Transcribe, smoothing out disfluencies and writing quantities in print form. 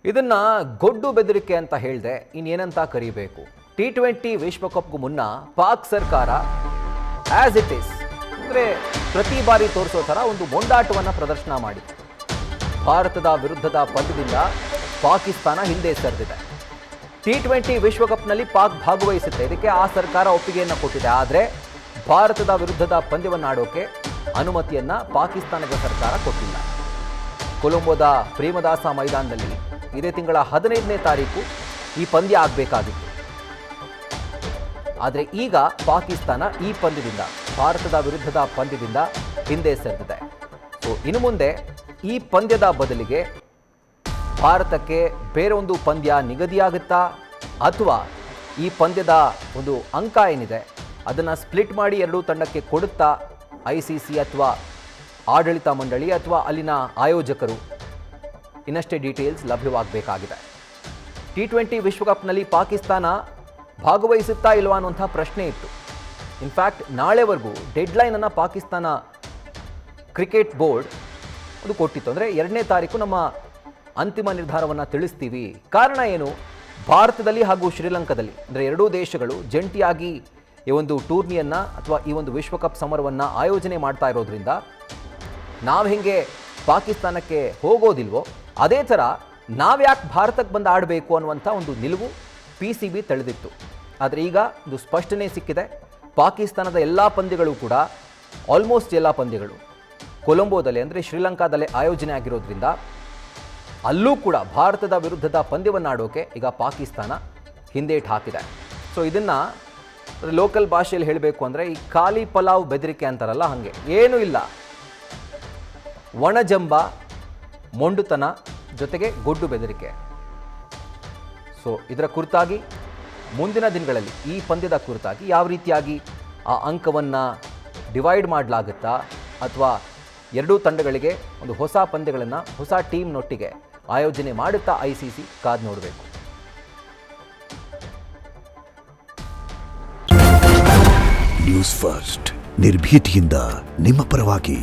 ಇದನ್ನ ಗೊಡ್ಡು ಬೆದರಿಕೆ ಅಂತ ಹೇಳಿದೆ, ಇನ್ನೇನಂತ ಕರೀಬೇಕು. T20 ವಿಶ್ವಕಪ್ಗೂ ಮುನ್ನ ಪಾಕ್ ಸರ್ಕಾರ ಆಸ್ ಇಟ್ ಈಸ್ ಅಂದರೆ ಪ್ರತಿ ಬಾರಿ ತೋರಿಸೋ ಥರ ಒಂದು ಮೊಂಡಾಟವನ್ನು ಪ್ರದರ್ಶನ ಮಾಡಿದೆ. ಭಾರತದ ವಿರುದ್ಧದ ಪಂದ್ಯದಿಂದ ಪಾಕಿಸ್ತಾನ ಹಿಂದೆ ಸರಿದಿದೆ. T20 ವಿಶ್ವಕಪ್ನಲ್ಲಿ ಪಾಕ್ ಭಾಗವಹಿಸುತ್ತೆ, ಇದಕ್ಕೆ ಆ ಸರ್ಕಾರ ಒಪ್ಪಿಗೆಯನ್ನು ಕೊಟ್ಟಿದೆ. ಆದರೆ ಭಾರತದ ವಿರುದ್ಧದ ಪಂದ್ಯವನ್ನಾಡೋಕೆ ಅನುಮತಿಯನ್ನ ಪಾಕಿಸ್ತಾನದ ಸರ್ಕಾರ ಕೊಟ್ಟಿಲ್ಲ. ಕೊಲಂಬೋದ ಪ್ರೇಮದಾಸ ಮೈದಾನದಲ್ಲಿ ಇದೇ ತಿಂಗಳ 15ನೇ ತಾರೀಕು ಈ ಪಂದ್ಯ ಆಗಬೇಕಾಗಿತ್ತು. ಆದರೆ ಈಗ ಪಾಕಿಸ್ತಾನ ಈ ಪಂದ್ಯದಿಂದ, ಭಾರತದ ವಿರುದ್ಧದ ಪಂದ್ಯದಿಂದ ಹಿಂದೆ ಸರಿದಿದೆ. ಸೊ ಇನ್ನು ಮುಂದೆ ಈ ಪಂದ್ಯದ ಬದಲಿಗೆ ಭಾರತಕ್ಕೆ ಬೇರೆ ಒಂದು ಪಂದ್ಯ ನಿಗದಿಯಾಗುತ್ತಾ, ಅಥವಾ ಈ ಪಂದ್ಯದ ಒಂದು ಅಂಕ ಏನಿದೆ ಅದನ್ನು ಸ್ಪ್ಲಿಟ್ ಮಾಡಿ ಎರಡೂ ತಂಡಕ್ಕೆ ಕೊಡುತ್ತಾ ICC ಅಥವಾ ಆಡಳಿತ ಮಂಡಳಿ ಅಥವಾ ಅಲ್ಲಿನ ಆಯೋಜಕರು, ಇನ್ನಷ್ಟೇ ಡೀಟೇಲ್ಸ್ ಲಭ್ಯವಾಗಬೇಕಾಗಿದೆ. T20 ವಿಶ್ವಕಪ್ನಲ್ಲಿ ಪಾಕಿಸ್ತಾನ ಭಾಗವಹಿಸುತ್ತಾ ಇಲ್ವಾ ಅನ್ನುವಂಥ ಪ್ರಶ್ನೆ ಇತ್ತು. ಇನ್ಫ್ಯಾಕ್ಟ್ ನಾಳೆವರೆಗೂ ಡೆಡ್ಲೈನನ್ನು ಪಾಕಿಸ್ತಾನ ಕ್ರಿಕೆಟ್ ಬೋರ್ಡ್ ಅದು ಕೊಟ್ಟಿತ್ತು. ಅಂದರೆ 2ನೇ ತಾರೀಕು ನಮ್ಮ ಅಂತಿಮ ನಿರ್ಧಾರವನ್ನು ತಿಳಿಸ್ತೀವಿ. ಕಾರಣ ಏನು? ಭಾರತದಲ್ಲಿ ಹಾಗೂ ಶ್ರೀಲಂಕಾದಲ್ಲಿ ಅಂದರೆ ಎರಡೂ ದೇಶಗಳು ಜಂಟಿಯಾಗಿ ಈ ಒಂದು ಟೂರ್ನಿಯನ್ನು ಅಥವಾ ಈ ಒಂದು ವಿಶ್ವಕಪ್ ಸಮರವನ್ನು ಆಯೋಜನೆ ಮಾಡ್ತಾ ಇರೋದ್ರಿಂದ ನಾವು ಹೆಂಗೆ ಪಾಕಿಸ್ತಾನಕ್ಕೆ ಹೋಗೋದಿಲ್ವೋ ಅದೇ ಥರ ನಾವ್ಯಾಕೆ ಭಾರತಕ್ಕೆ ಬಂದು ಆಡಬೇಕು ಅನ್ನುವಂಥ ಒಂದು ನಿಲುವು PCB ತಳೆದಿತ್ತು. ಆದರೆ ಈಗ ಒಂದು ಸ್ಪಷ್ಟನೆ ಸಿಕ್ಕಿದೆ. ಪಾಕಿಸ್ತಾನದ ಎಲ್ಲ ಪಂದ್ಯಗಳು ಕೂಡ, ಆಲ್ಮೋಸ್ಟ್ ಎಲ್ಲ ಪಂದ್ಯಗಳು ಕೊಲಂಬೋದಲ್ಲೇ ಅಂದರೆ ಶ್ರೀಲಂಕಾದಲ್ಲೇ ಆಯೋಜನೆ ಆಗಿರೋದ್ರಿಂದ ಅಲ್ಲೂ ಕೂಡ ಭಾರತದ ವಿರುದ್ಧದ ಪಂದ್ಯವನ್ನಾಡೋಕೆ ಈಗ ಪಾಕಿಸ್ತಾನ ಹಿಂದೇಟು ಹಾಕಿದೆ. ಸೊ ಇದನ್ನು ಲೋಕಲ್ ಭಾಷೆಯಲ್ಲಿ ಹೇಳಬೇಕು ಅಂದರೆ ಈ ಖಾಲಿ ಪಲಾವ್ ಬೆದರಿಕೆ ಅಂತಾರಲ್ಲ, ಹಾಗೆ ಏನೂ ಇಲ್ಲ. ಒಣಜಂಬ, ಮೊಂಡುತನ ಜೊತೆಗೆ ಗೊಡ್ಡು ಬೆದರಿಕೆ. ಸೊ ಇದರ ಕುರಿತಾಗಿ ಮುಂದಿನ ದಿನಗಳಲ್ಲಿ ಈ ಪಂದ್ಯದ ಕುರಿತಾಗಿ ಯಾವ ರೀತಿಯಾಗಿ ಆ ಅಂಕವನ್ನು ಡಿವೈಡ್ ಮಾಡಲಾಗುತ್ತಾ, ಅಥವಾ ಎರಡೂ ತಂಡಗಳಿಗೆ ಒಂದು ಹೊಸ ಪಂದ್ಯಗಳನ್ನು ಹೊಸ ಟೀಮ್ನೊಟ್ಟಿಗೆ ಆಯೋಜನೆ ಮಾಡುತ್ತಾ ICC ಕಾದು ನೋಡಬೇಕು. ನ್ಯೂಸ್ ಫಸ್ಟ್, ನಿರ್ಭೀತಿಯಿಂದ ನಿಮ್ಮ ಪರವಾಗಿ.